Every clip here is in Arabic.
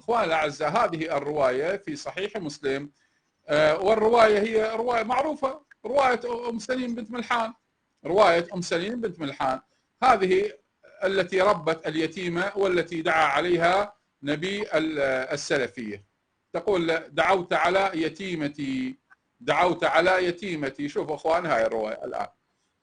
اخواني الاعزاء هذه الروايه في صحيح مسلم، والروايه هي روايه معروفه، روايه ام سليم بنت ملحان. روايه ام سليم بنت ملحان هذه التي ربت اليتيمه والتي دعا عليها نبي السلفيه. تقول دعوت على يتيمتي، دعوت على يتيمتي. شوفوا اخوان هاي الروايه الان،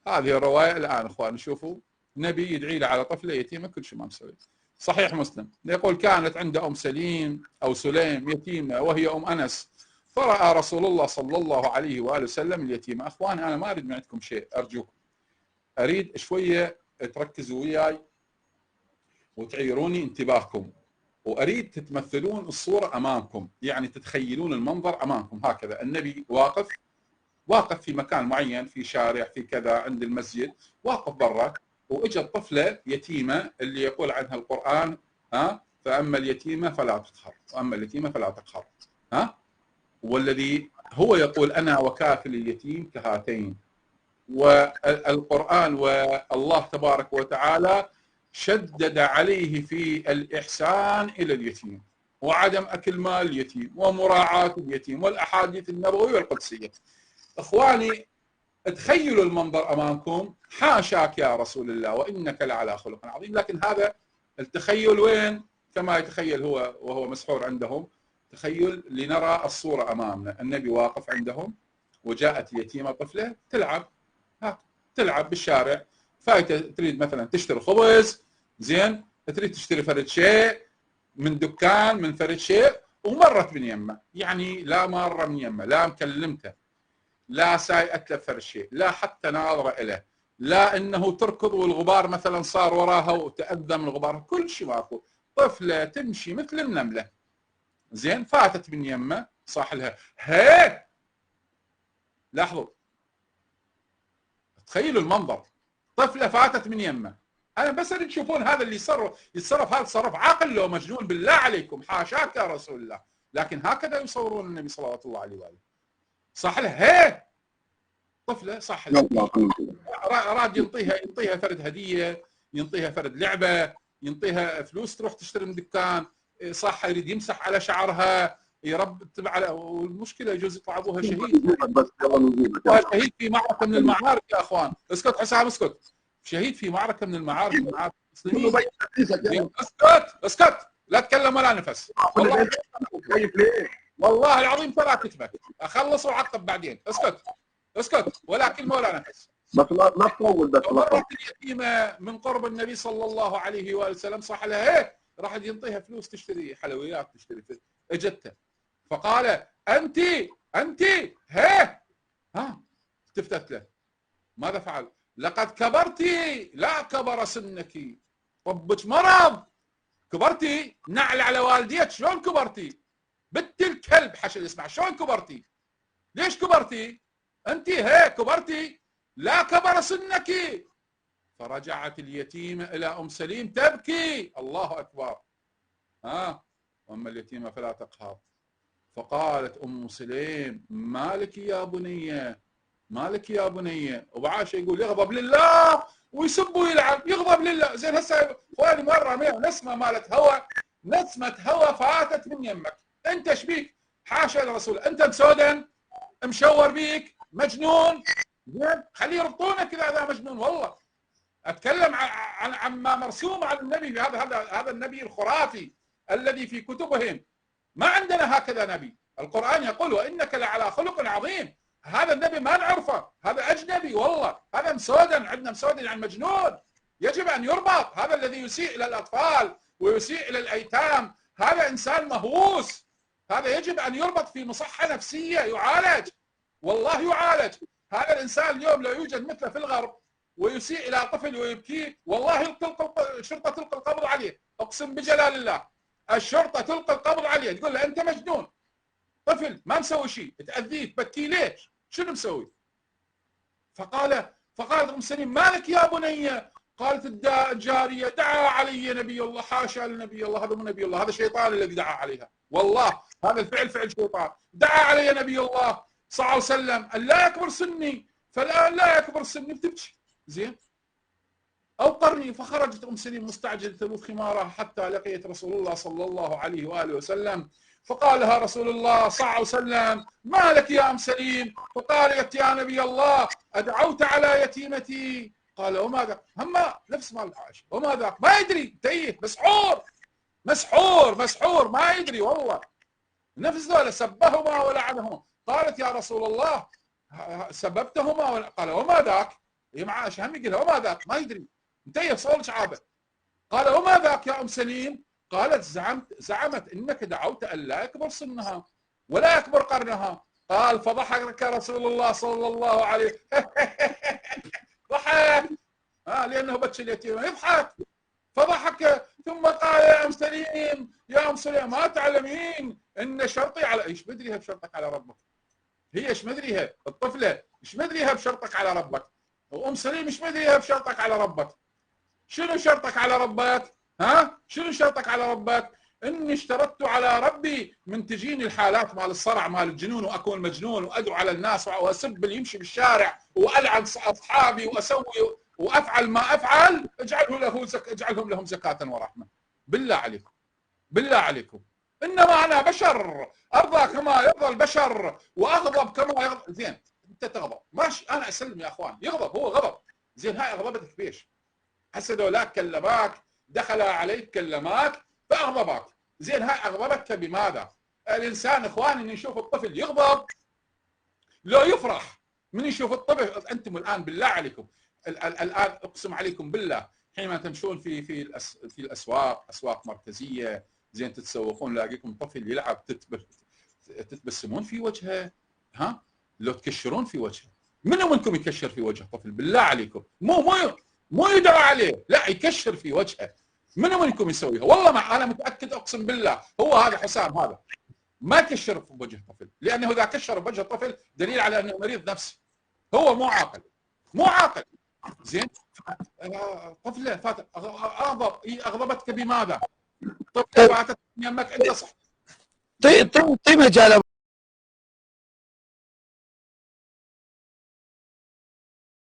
هذه الروايه الان اخوان شوفوا، نبي يدعي له على طفله يتيمه كل شيء ما مسوي. صحيح مسلم يقول كانت عند ام سليم او سليم يتيمه وهي ام انس، فراى رسول الله صلى الله عليه واله وسلم اليتيمه. اخواني انا ما اريد من عندكم شيء، ارجوكم اريد شويه تركزوا وياي وتعيروني انتباهكم، واريد تتمثلون الصوره امامكم، يعني تتخيلون المنظر امامكم. هكذا النبي واقف في مكان معين، في شارع، في كذا، عند المسجد، واقف برا، واجت طفله يتيمه اللي يقول عنها القران فاما اليتيمه فلا تقهر، واما اليتيمه فلا تقهر. والذي هو يقول انا وكافل اليتيم كهاتين. والقران والله تبارك وتعالى شدد عليه في الاحسان الى اليتيم، وعدم اكل مال اليتيم، ومراعاه اليتيم، والاحاديث النبويه والقدسيه. اخواني تخيلوا المنظر امامكم، حاشاك يا رسول الله وانك لعلى خلق عظيم، لكن هذا التخيل وين؟ كما يتخيل هو وهو مسحور عندهم. تخيل لنرى الصوره امامنا، النبي واقف عندهم وجاءت يتيمه طفله تلعب بالشارع، فايته تريد مثلا تشتري خبز، زين، تريد تشتري فرد شيء من دكان، من فرد شيء، ومرت من يمه، يعني لا ماره من يمه، لا مكلمته، لا سايقت له فرد شيء، لا حتى ناظره له، لا انه تركض والغبار مثلا صار وراها وتاذى من الغبار، كل شيء ماكو. طفله تمشي مثل النمله، زين، فاتت من يمه، صاح لها هي. لاحظوا، تخيلوا المنظر، طفله فاتت من يمه. انا بس اريد تشوفون هذا اللي يتصرف هذا تصرف عاقل لو مجنون، بالله عليكم، حاشاك يا رسول الله، لكن هكذا يصورون النبي صلوات الله عليه واله. صح لها هي طفله، صح لها، راد ينطيها فرد هديه، ينطيها فرد لعبه، ينطيها فلوس تروح تشتري من دكان، صح، يريد يمسح على شعرها، يرتب على، والمشكله يجوز يطلع ابوها شهيد، شهيد في معركه من المعارك يا اخوان. اسكت حسام اسكت، شهيد في معركه من المعارك من معارك المسلمين. اسكت لا تكلم ولا نفس، والله العظيم فلا كتبك، اخلص وعقب بعدين. اسكت ولا كلمه ولا نفس. بس لا تطول، بس مرت اليتيمه من قرب النبي صلى الله عليه واله وسلم، صح لها هيك، راح ينطيها فلوس تشتري حلويات، تشتري فلوس. اجته فقال انت هي التفتت له، ماذا فعل؟ لقد كبرتي، لا كبر سنك، طبك مرض، كبرتي، نعل على والديك، شلون كبرتي؟ بنت الكلب حشد اسمع، شلون كبرتي؟ ليش كبرتي؟ انت هي كبرتي، لا كبر سنك. فرجعت اليتيمه الى ام سليم تبكي، الله اكبر، واما اليتيمه فلا تقهر. فقالت ام سليم ما لك يا بنيه، ما لك يا بنيه. وبعاشه يقول يغضب لله ويسب ويلعن، يغضب لله. زين هسه اخواني مره نسمه مالت هوى، نسمه هوى فاتت من يمك، انت ايش بيك؟ حاشا الرسول، انت مسودن مشور بيك، مجنون، زين، خليه يربطونك اذا مجنون. والله اتكلم عن عما مرسوم عن النبي، هذا النبي الخرافي الذي في كتبهم. ما عندنا هكذا نبي، القرآن يقول وإنك لعلى خلق عظيم. هذا النبي ما نعرفه، هذا أجنبي، والله هذا مسودن، عندنا مسودن يعني مجنون، يجب أن يربط. هذا الذي يسيء إلى الأطفال ويسيء إلى الأيتام، هذا إنسان مهووس، هذا يجب أن يربط في مصحة نفسية، يعالج، والله يعالج. هذا الإنسان اليوم لا يوجد مثله في الغرب، ويسيء إلى طفل ويبكيه، والله الشرطة تلقي القبض عليه، أقسم بجلال الله، الشرطه تلقي القبض عليه، تقول له انت مجنون، طفل ما مسوي شيء، تاذيه تبكيه ليش؟ شنو مسوي؟ فقالت ام سليم ما لك يا بني؟ قالت الجاريه دعا علي نبي الله. حاشا لنبي الله، هذا مو نبي الله، هذا شيطان الذي دعا عليها، والله هذا الفعل فعل شيطان. دعا علي نبي الله صلى الله عليه وسلم ان لا يكبر سني، فالان لا يكبر سني، بتبكي. زين، أو قرني. فخرجت أم سليم مستعجلة تلوث خمارها حتى لقيت رسول الله صلى الله عليه وآله وسلم، فقال لها رسول الله صلى الله عليه وسلم: ما لك يا أم سليم؟ فقالت: يا نبي الله أدعوت على يتيمتي. قال: وما ذاك؟ هم نفس مال عائشة، وما ذاك؟ ما يدري، تيه، مسحور ما يدري والله، نفس ذولا سبهما ولعنهما. قالت: يا رسول الله سببتهما قال: وما ذاك؟ هي مع عائشة هم يقول: وما ذاك؟ ما يدري، انتهى صول شعابه. قال: وما ذاك يا ام سليم؟ قالت: زعمت انك دعوت ان لا يكبر سنها ولا يكبر قرنها. قال: فضحك رسول الله صلى الله عليه ضحك لانه بكى اليتيم يضحك، فضحك ثم قال: يا ام سليم يا ام سليم ما تعلمين ان شرطي على ايش مدريها بشرطك على ربك؟ هي ايش مدريها الطفله؟ ايش مدريها بشرطك على ربك؟ وام سليم ايش مدريها بشرطك على ربك؟ شنو شرطك على ربك؟ شنو شرطك على ربك؟ اني اشترطت على ربي من تجيني الحالات مال الصرع مال الجنون واكون مجنون وادعو على الناس واسب اللي يمشي بالشارع والعن اصحابي واسوي وافعل ما افعل، اجعلهم لهم زكاة ورحمة. بالله عليكم انما انا بشر، ارضى كما يرضى البشر واغضب كما يغضب. زين انت تغضب ماشي، انا اسلم يا اخوان، يغضب هو غضب، زين هاي اغضبتك بيش؟ هسه ذولاك كلماك، دخل عليك كلماك فاغضبك، زين هاي اغضبتك بماذا؟ الانسان اخواني من يشوف الطفل يغضب لو يفرح من يشوف الطفل. انتم الان بالله عليكم الان اقسم عليكم بالله حينما تمشون في الاسواق، اسواق مركزيه، زين تتسوقون لاقيكم طفل يلعب تتبسمون في وجهه، لو تكشرون في وجهه. منو منكم يكشر في وجه طفل بالله عليكم؟ مو يدعى عليه، لا يكشر في وجهه. منو منكم يسويها؟ والله ما انا متاكد اقسم بالله هو هذا حسام هذا ما كشر في وجه طفل، لانه اذا كشر في وجه طفل دليل على انه مريض نفسي، هو مو عاقل. زين طفله فاتت اغضبتك بماذا؟ طفله فاتت يمك انت صح. طيب مجال